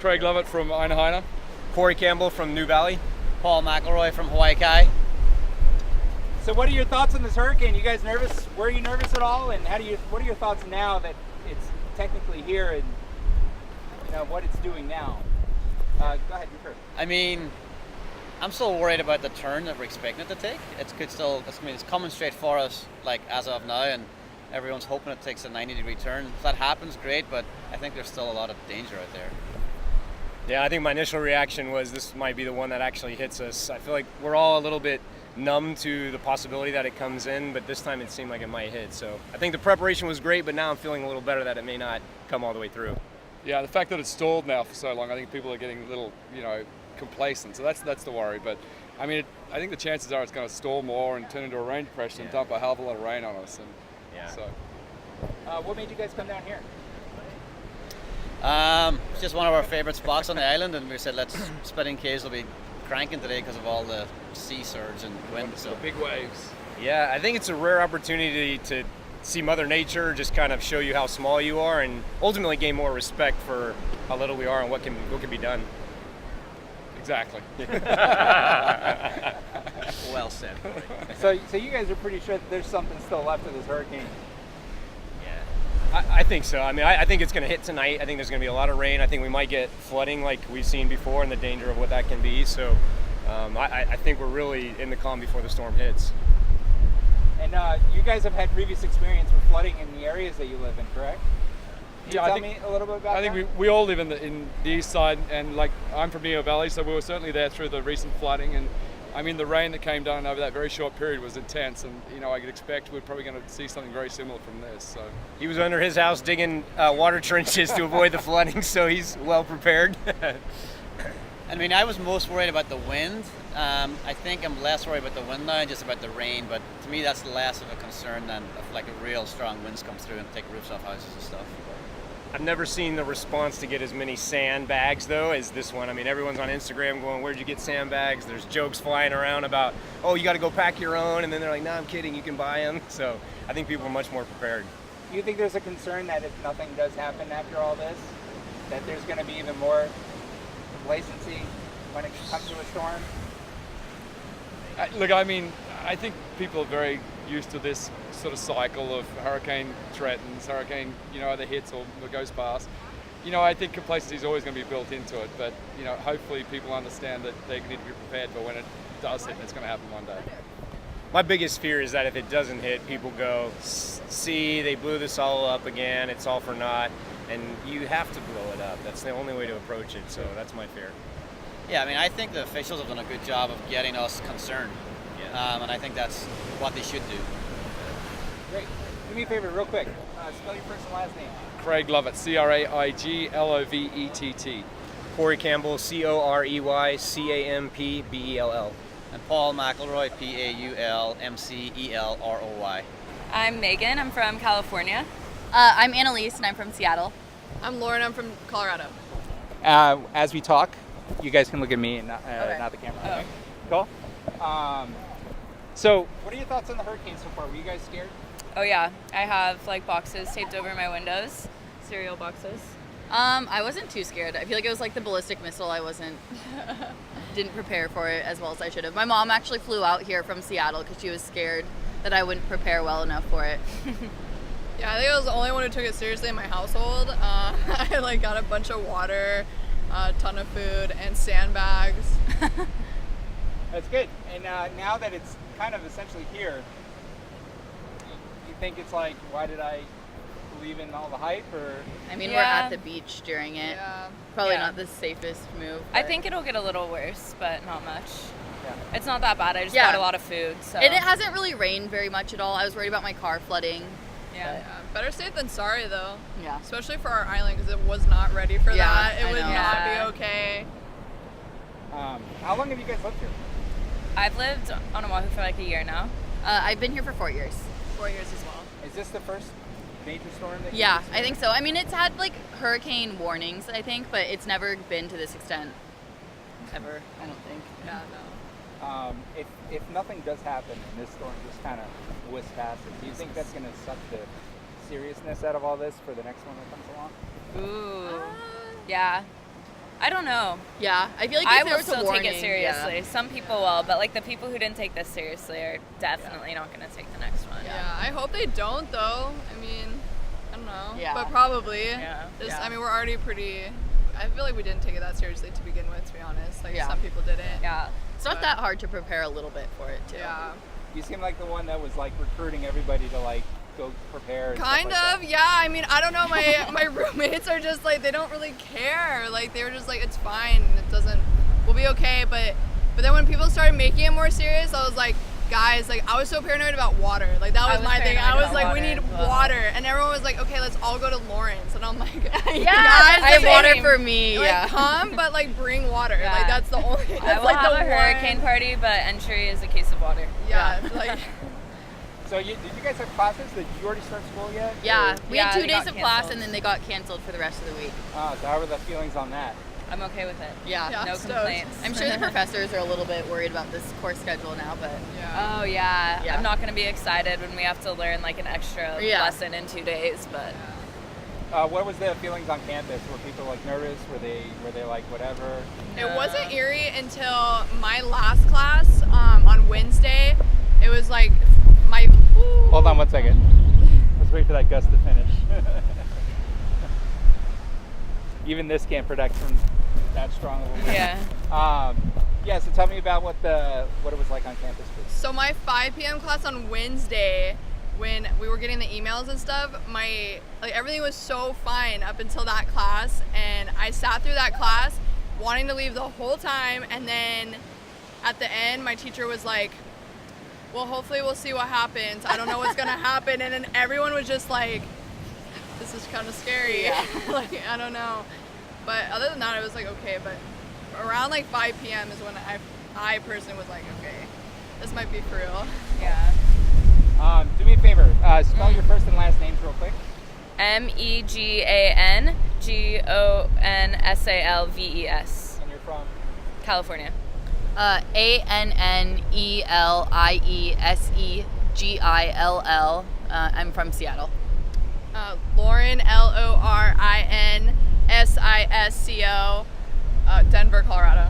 Craig Lovett from Oahu. Corey Campbell from New Valley. Paul McElroy from Hawaii Kai. So what are your thoughts on this hurricane? You guys nervous? Were you nervous at all? And what are your thoughts now that it's technically here and what it's doing now? Go ahead, you first. I mean, I'm still worried about the turn that we're expecting it to take. It's coming straight for us, like as of now, and everyone's hoping it takes a 90-degree turn. If that happens, great, but I think there's still a lot of danger out there. Yeah, I think my initial reaction was this might be the one that actually hits us. I feel like we're all a little bit numb to the possibility that it comes in, but this time it seemed like it might hit. So I think the preparation was great, but now I'm feeling a little better that it may not come all the way through. Yeah, the fact that it's stalled now for so long, I think people are getting a little, complacent. So that's the worry. But I mean, I think the chances are it's going to stall more and turn into a rain depression and dump a hell of a lot of rain on us. And so, what made you guys come down here? It's just one of our favorite spots on the island, and we said Splitting Caves will be cranking today because of all the sea surge and wind. So the big waves. Yeah, I think it's a rare opportunity to see Mother Nature just kind of show you how small you are, and ultimately gain more respect for how little we are and what can be done. Exactly. Well said. So you guys are pretty sure that there's something still left of this hurricane? I think so. I mean, I think it's going to hit tonight. I think there's going to be a lot of rain. I think we might get flooding like we've seen before and the danger of what that can be. So I think we're really in the calm before the storm hits. And you guys have had previous experience with flooding in the areas that you live in, correct? Can you tell me a little bit about that? I think we all live in the east side, and like I'm from Neo Valley, so we were certainly there through the recent flooding. And I mean, the rain that came down over that very short period was intense, and I could expect we're probably going to see something very similar from this. So he was under his house digging water trenches to avoid the flooding, so he's well prepared. I mean, I was most worried about the wind. I think I'm less worried about the wind now, just about the rain. But to me, that's less of a concern than if like a real strong winds come through and take roofs off houses and stuff. I've never seen the response to get as many sandbags, though, as this one. I mean, everyone's on Instagram going, where'd you get sandbags? There's jokes flying around about, oh, you got to go pack your own. And then they're like, no, I'm kidding, you can buy them. So I think people are much more prepared. Do you think there's a concern that if nothing does happen after all this, that there's going to be even more complacency when it comes to a storm? Look, I mean, I think people are very used to this sort of cycle of hurricane threatens, hurricane, either hits or goes past. I think complacency is always going to be built into it, but, hopefully people understand that they need to be prepared for when it does hit, and it's going to happen one day. My biggest fear is that if it doesn't hit, people go, see, they blew this all up again, it's all for naught, and you have to blow it up. That's the only way to approach it, so that's my fear. Yeah, I mean, I think the officials have done a good job of getting us concerned, and I think that's what they should do. Great. Do me a favor, real quick. Spell your first and last name. Craig Lovett, CraigLovett. Corey Campbell, CoreyCampbell. And Paul McElroy, PaulMcElroy. I'm Megan, I'm from California. I'm Annalise, and I'm from Seattle. I'm Lauren, I'm from Colorado. As we talk, you guys can look at me and not the camera. Oh. Cool? So, what are your thoughts on the hurricane so far? Were you guys scared? Oh yeah, I have like boxes taped over my windows, cereal boxes. I wasn't too scared. I feel like it was like the ballistic missile. Didn't prepare for it as well as I should have. My mom actually flew out here from Seattle because she was scared that I wouldn't prepare well enough for it. Yeah, I think I was the only one who took it seriously in my household. I got a bunch of water, a ton of food, and sandbags. That's good. And now that it's kind of essentially here, you think it's like, why did I believe in all the hype? Or I mean, we're at the beach during it. Yeah. Probably not the safest move. I think it'll get a little worse, but not much. Yeah. It's not that bad. I just got a lot of food. So. And it hasn't really rained very much at all. I was worried about my car flooding. Yeah. Better safe than sorry, though. Yeah. Especially for our island, because it was not ready for that. It would not Yeah. be okay. How long have you guys lived here? I've lived on Oahu for like a year now. I've been here for 4 years. 4 years as well. Is this the first major storm that Yeah, I think so. I mean, it's had like hurricane warnings, I think, but it's never been to this extent ever, I don't think. Yeah, no. If nothing does happen and this storm just kind of whisks past it, do you think that's going to suck the seriousness out of all this for the next one that comes along? Ooh. Yeah. I don't know. Yeah, I feel like I if there will was a still warning, take it seriously. yeah. Some people will, but like the people who didn't take this seriously are definitely not going to take the next one. Yeah, I hope they don't though. I mean, I don't know. Yeah. But probably. Yeah. Yeah. I mean, we're already pretty. I feel like we didn't take it that seriously to begin with, to be honest. Like Yeah. some people didn't. Yeah. It's not But- that hard to prepare a little bit for it too. Yeah. You seem like the one that was like recruiting everybody to like go prepare. And Kind stuff of, like yeah. I mean, I don't know. My roommates are just like, they don't really care. Like they were just like, it's fine. It doesn't. We'll be okay. But then when people started making it more serious, I was like, guys, like I was so paranoid about water. Like that was my thing. I paranoid was about like, we water need as well. water, and everyone was like, okay, let's all go to Lawrence. And I'm like, Yeah, guys, I have like, water for me. like, Yeah. come, but like bring water. Yeah. Like that's the only. That's I will like have the a hurricane one. party, but entry is a case of water. Yeah, like. So did you guys have classes? Did you already start school yet? Yeah, Or- we had Yeah, 2 they days got of class canceled. and then they got canceled for the rest of the week. So how were the feelings on that? I'm okay with it. Yeah. Yeah. No stoked. complaints. I'm sure the professors are a little bit worried about this course schedule now, but Yeah. Oh yeah. Yeah. I'm not going to be excited when we have to learn like an extra Yeah. lesson in 2 days, but What was the feelings on campus? Were people like nervous? Were they like whatever? It wasn't eerie until my last class on Wednesday. It was like my. Hold on 1 second. Let's wait for that gust to finish. Even this can't protect from that strong of a wind. yeah. Yeah. So tell me about what it was like on campus, please. So my 5 p.m. class on Wednesday, when we were getting the emails and stuff, everything was so fine up until that class, and I sat through that class wanting to leave the whole time, and then at the end my teacher was like, well, hopefully we'll see what happens. I don't know what's gonna happen. And then everyone was just like, this is kind of scary. Yeah. Like, I don't know. But other than that, it was like, okay. But around like 5 p.m. is when I personally was like, okay, this might be for real. Yeah. Do me a favor. Spell your first and last names real quick. MEGANGONSALVES. And you're from? California. ANNELIESEGILL. I'm from Seattle. Lauren, LORINSISCO, Denver, Colorado.